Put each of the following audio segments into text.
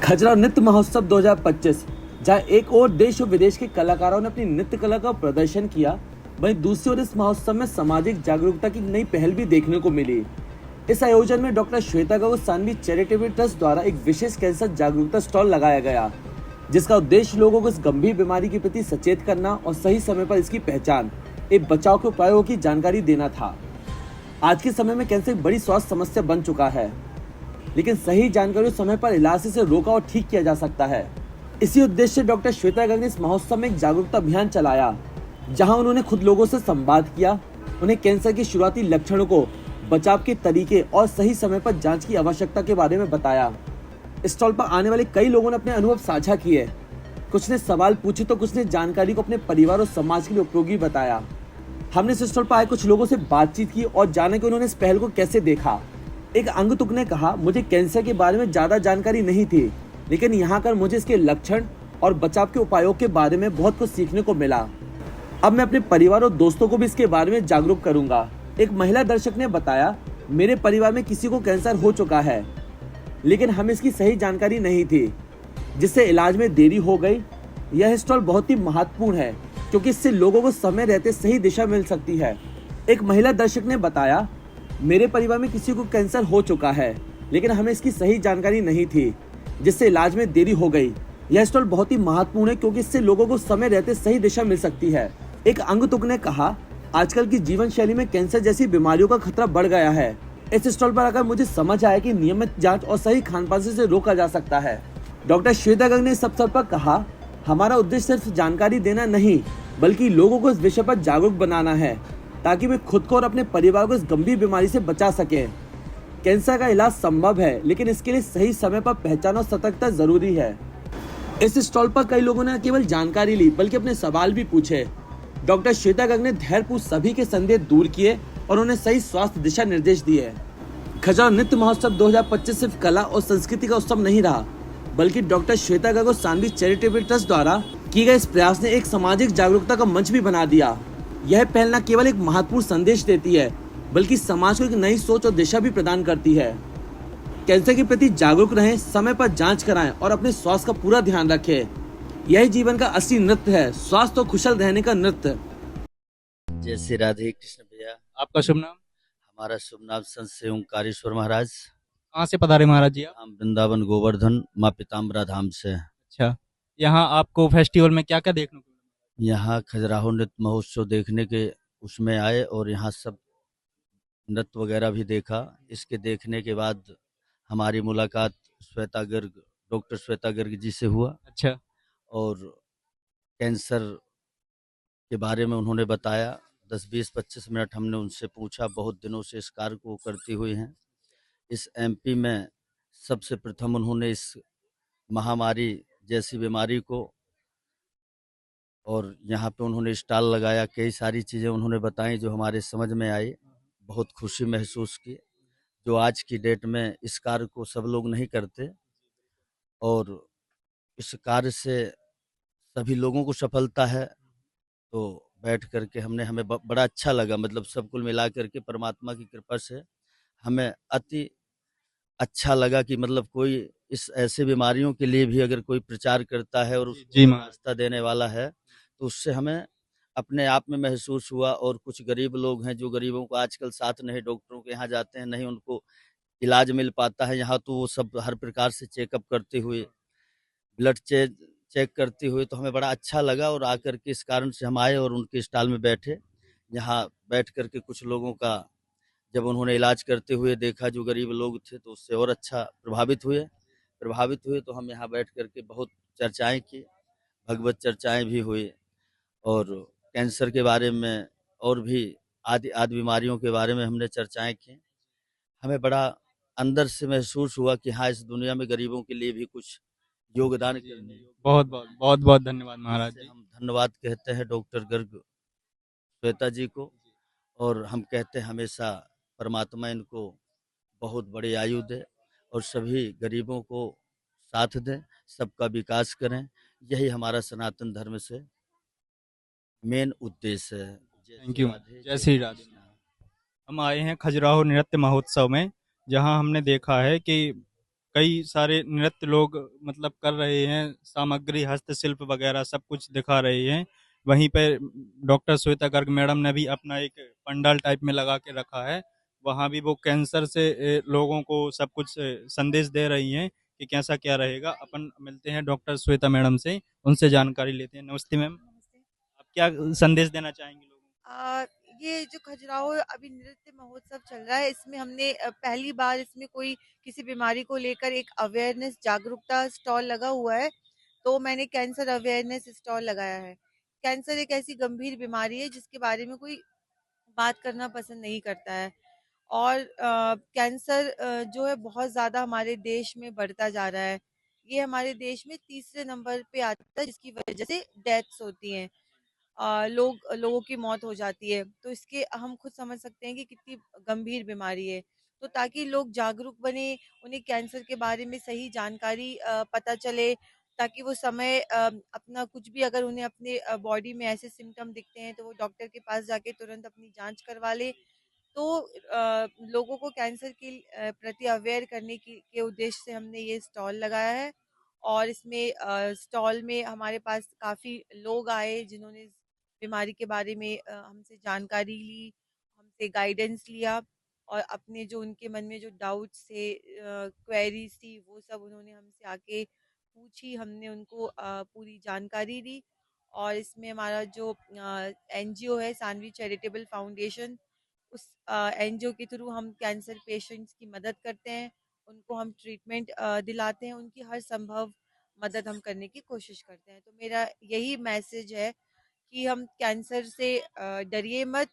खजुराहो नृत्य महोत्सव 2025, जहां एक ओर देश और विदेश के कलाकारों ने अपनी नृत्य कला का प्रदर्शन किया, वहीं दूसरी ओर इस महोत्सव में सामाजिक जागरूकता की नई पहल भी देखने को मिली। इस आयोजन में डॉक्टर श्वेता गगो सानवी चैरिटेबल ट्रस्ट द्वारा एक विशेष कैंसर जागरूकता स्टॉल लगाया गया, जिसका उद्देश्य लोगों को इस गंभीर बीमारी के प्रति सचेत करना और सही समय पर इसकी पहचान एवं बचाव के उपायों की जानकारी देना था। आज के समय में कैंसर एक बड़ी स्वास्थ्य समस्या बन चुका है, लेकिन सही जानकारी समय पर इलाज से रोका और ठीक किया जा सकता है। इसी उद्देश्य से डॉक्टर श्वेता गगन ने इस महोत्सव में एक जागरूकता अभियान चलाया, जहां उन्होंने खुद लोगों से संवाद किया, उन्हें कैंसर के शुरुआती लक्षणों को, बचाव के तरीके और सही समय पर जांच की आवश्यकता के बारे में बताया। इस स्टॉल पर आने वाले कई लोगों ने अपने अनुभव साझा किए। कुछ ने सवाल पूछे तो कुछ ने जानकारी को अपने परिवार और समाज के लिए उपयोगी बताया। हमने इस स्टॉल पर आए कुछ लोगों से बातचीत की और जाना कि उन्होंने इस पहल को कैसे देखा। एक अंगतुक ने कहा, मुझे कैंसर के बारे में ज्यादा जानकारी नहीं थी, लेकिन यहाँ कर मुझे इसके लक्षण और बचाव के उपायों के बारे में बहुत कुछ सीखने को मिला। अब मैं अपने परिवार और दोस्तों को भी इसके बारे में जागरूक करूंगा। एक महिला दर्शक ने बताया, मेरे परिवार में किसी को कैंसर हो चुका है, लेकिन हमें इसकी सही जानकारी नहीं थी, जिससे इलाज में देरी हो गई। यह स्टॉल बहुत ही महत्वपूर्ण है, क्योंकि इससे लोगों को समय रहते सही दिशा मिल सकती है। एक महिला दर्शक ने बताया, मेरे परिवार में किसी को कैंसर हो चुका है, लेकिन हमें इसकी सही जानकारी नहीं थी, जिससे इलाज में देरी हो गई। यह स्टॉल बहुत ही महत्वपूर्ण है, क्योंकि इससे लोगों को समय रहते सही दिशा मिल सकती है। एक अंगतुक ने कहा, आजकल की जीवन शैली में कैंसर जैसी बीमारियों का खतरा बढ़ गया है। इस स्टॉल पर आकर मुझे समझ आया कि नियमित जांच और सही खान-पान से रोका जा सकता है। डॉक्टर श्वेता गगन ने इस अवसर पर कहा, हमारा उद्देश्य सिर्फ जानकारी देना नहीं, बल्कि लोगों को इस विषय पर जागरूक बनाना है, ताकि वे खुद को और अपने परिवार को इस गंभीर बीमारी से बचा सकें। कैंसर का इलाज संभव है, लेकिन इसके लिए सही समय पर पहचान और सतर्कता जरूरी है। इस स्टॉल पर कई लोगों ने न केवल जानकारी ली, बल्कि अपने सवाल भी पूछे। डॉक्टर श्वेता गगन ने धैर्यपूर्वक सभी के संदेह दूर किए और उन्हें सही स्वास्थ्य दिशा निर्देश दिए। खजुराहो नृत्य महोत्सव 2025 सिर्फ कला और संस्कृति का उत्सव नहीं रहा, बल्कि डॉक्टर श्वेता गगन सानवी चैरिटेबल ट्रस्ट द्वारा किए गए इस प्रयास ने एक सामाजिक जागरूकता का मंच भी बना दिया। यह पहल न केवल एक महत्वपूर्ण संदेश देती है, बल्कि समाज को एक नई सोच और दिशा भी प्रदान करती है। कैंसर के प्रति जागरूक रहें, समय पर जांच कराएं और अपने स्वास्थ्य का पूरा ध्यान रखें। यही जीवन का असली नृत्य है, स्वास्थ्य और कुशल रहने का नृत्य। जय श्री राधे कृष्ण भैया। आपका शुभ नाम? हमारा शुभ नाम संत से ओंकारेश्वर महाराज। कहाँ से पधारे महाराज जी आप? हम वृंदावन गोवर्धन माँ पीताम्बरा धाम से। अच्छा, यहाँ आपको फेस्टिवल में क्या क्या देखने को मिला? यहाँ खजुराहो नृत्य महोत्सव देखने के उसमें आए और यहाँ सब नृत्य वगैरह भी देखा। इसके देखने के बाद हमारी मुलाकात श्वेता गर्ग, डॉक्टर श्वेता गर्ग जी से हुआ। अच्छा, और कैंसर के बारे में उन्होंने बताया। 10-20-25 मिनट हमने उनसे पूछा। बहुत दिनों से इस कार्य को करती हुई हैं। इस एमपी में सबसे प्रथम उन्होंने इस महामारी जैसी बीमारी को, और यहाँ पे उन्होंने स्टॉल लगाया। कई सारी चीज़ें उन्होंने बताई जो हमारे समझ में आई। बहुत खुशी महसूस की, जो आज की डेट में इस कार्य को सब लोग नहीं करते, और इस कार्य से सभी लोगों को सफलता है। तो बैठ करके हमें बड़ा अच्छा लगा। मतलब सब कुल मिला करके परमात्मा की कृपा से हमें अति अच्छा लगा कि मतलब कोई इस ऐसे बीमारियों के लिए भी अगर कोई प्रचार करता है और जी उसको महाराज। रास्ता देने वाला है, तो उससे हमें अपने आप में महसूस हुआ। और कुछ गरीब लोग हैं जो गरीबों को आजकल साथ नहीं डॉक्टरों के यहाँ जाते हैं, नहीं उनको इलाज मिल पाता है। यहाँ तो वो सब हर प्रकार से चेकअप करते हुए, ब्लड चेक करते हुए, तो हमें बड़ा अच्छा लगा। और आकर के इस कारण से हम आए और उनके स्टॉल में बैठे। यहाँ बैठ करके कुछ लोगों का जब उन्होंने इलाज करते हुए देखा, जो गरीब लोग थे, तो उससे और अच्छा प्रभावित हुए। तो हम यहाँ बैठ करके बहुत चर्चाएं की, भगवत चर्चाएं भी हुई, और कैंसर के बारे में और भी आदि आदि बीमारियों के बारे में हमने चर्चाएं की। हमें बड़ा अंदर से महसूस हुआ कि हाँ, इस दुनिया में गरीबों के लिए भी कुछ योगदान करने योग्य। बहुत बहुत धन्यवाद महाराज जी। हम धन्यवाद कहते हैं डॉक्टर गर्ग श्वेता जी को, और हम कहते हैं हमेशा परमात्मा इनको बहुत बड़ी आयु दे और सभी गरीबों को साथ दें, सबका विकास करें। यही हमारा सनातन धर्म से मेन उद्देश्य है। Thank you. जय श्री राधे। हम आए हैं खजुराहो नृत्य महोत्सव में, जहां हमने देखा है कि कई सारे नृत्य लोग मतलब कर रहे हैं, सामग्री हस्तशिल्प वगैरह सब कुछ दिखा रहे हैं। वहीं पे डॉक्टर श्वेता गर्ग मैडम ने भी अपना एक पंडाल टाइप में लगा के रखा है। वहाँ भी वो कैंसर से लोगों को सब कुछ संदेश दे रही हैं कि कैसा क्या रहेगा। अपन मिलते हैं डॉक्टर श्वेता मैडम से, उनसे जानकारी लेते हैं। नमस्ते मैम, नमस्ते। आप क्या संदेश देना चाहेंगे लोगों को? ये जो खजुराहो अभी नृत्य महोत्सव चल रहा है, इसमें हमने पहली बार इसमें कोई किसी बीमारी को लेकर एक अवेयरनेस जागरूकता स्टॉल लगा हुआ है। तो मैंने कैंसर अवेयरनेस स्टॉल लगाया है। कैंसर एक ऐसी गंभीर बीमारी है जिसके बारे में कोई बात करना पसंद नहीं करता है। और कैंसर जो है बहुत ज़्यादा हमारे देश में बढ़ता जा रहा है। ये हमारे देश में तीसरे नंबर पे आता है, जिसकी वजह से डेथ्स होती हैं। लोगों की मौत हो जाती है। तो इसके हम खुद समझ सकते हैं कि कितनी गंभीर बीमारी है। तो ताकि लोग जागरूक बने, उन्हें कैंसर के बारे में सही जानकारी पता चले, ताकि वो समय अपना कुछ भी अगर उन्हें अपने बॉडी में ऐसे सिम्टम दिखते हैं तो वो डॉक्टर के पास जाके तुरंत अपनी जांच करवा ले। तो लोगों को कैंसर के प्रति अवेयर करने के उद्देश्य से हमने ये स्टॉल लगाया है। और इसमें स्टॉल में हमारे पास काफ़ी लोग आए जिन्होंने इस बीमारी के बारे में हमसे जानकारी ली, हमसे गाइडेंस लिया, और अपने जो उनके मन में जो डाउट्स थे, क्वेरीज थी, वो सब उन्होंने हमसे आके पूछी। हमने उनको पूरी जानकारी दी। और इसमें हमारा जो एनजीओ है, सानवी चैरिटेबल फाउंडेशन, उस एनजीओ के थ्रू हम कैंसर पेशेंट्स की मदद करते हैं, उनको हम ट्रीटमेंट दिलाते हैं, उनकी हर संभव मदद हम करने की कोशिश करते हैं। तो मेरा यही मैसेज है कि हम कैंसर से डरिए मत,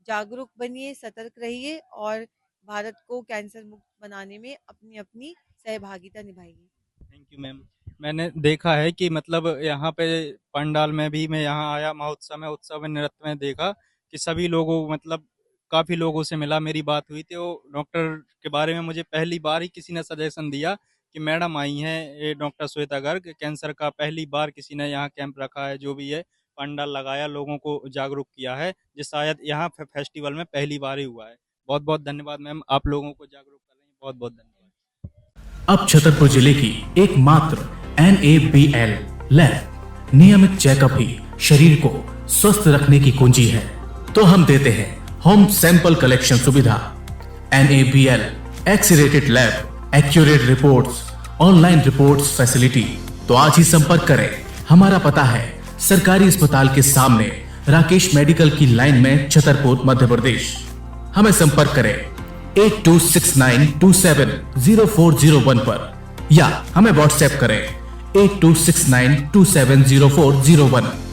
जागरूक बनिए, सतर्क रहिए, और भारत को कैंसर मुक्त बनाने में अपनी अपनी सहभागिता निभाइए। Thank you ma'am. मैंने देखा है कि मतलब यहाँ पे पंडाल में भी मैं यहाँ आया, महोत्सव में, उत्सव में, नृत्य में देखा कि सभी लोगों मतलब काफ़ी लोगों से मिला, मेरी बात हुई थी। वो डॉक्टर के बारे में मुझे पहली बार ही किसी ने सजेशन दिया कि मैडम आई हैं ये डॉक्टर श्वेता गर्ग, कैंसर का पहली बार किसी ने यहाँ कैंप रखा है, जो भी है पंडाल लगाया, लोगों को जागरूक किया है, जो शायद यहाँ फेस्टिवल में पहली बार ही हुआ है। बहुत बहुत धन्यवाद मैम, आप लोगों को जागरूक कर रही हैं, बहुत बहुत धन्यवाद। अब छतरपुर जिले की एकमात्र NABL लैब नियमित चेकअप ही शरीर को स्वस्थ रखने की कुंजी है। तो हम देते हैं होम सैंपल कलेक्शन सुविधा। NABL accredited lab, accurate reports, online reports facility. तो आज ही संपर्क करें। हमारा पता है सरकारी अस्पताल के सामने, राकेश मेडिकल की लाइन में, छतरपुर, मध्य प्रदेश। हमें संपर्क करें 8269270401 पर, या हमें व्हाट्सएप करें 8269270401।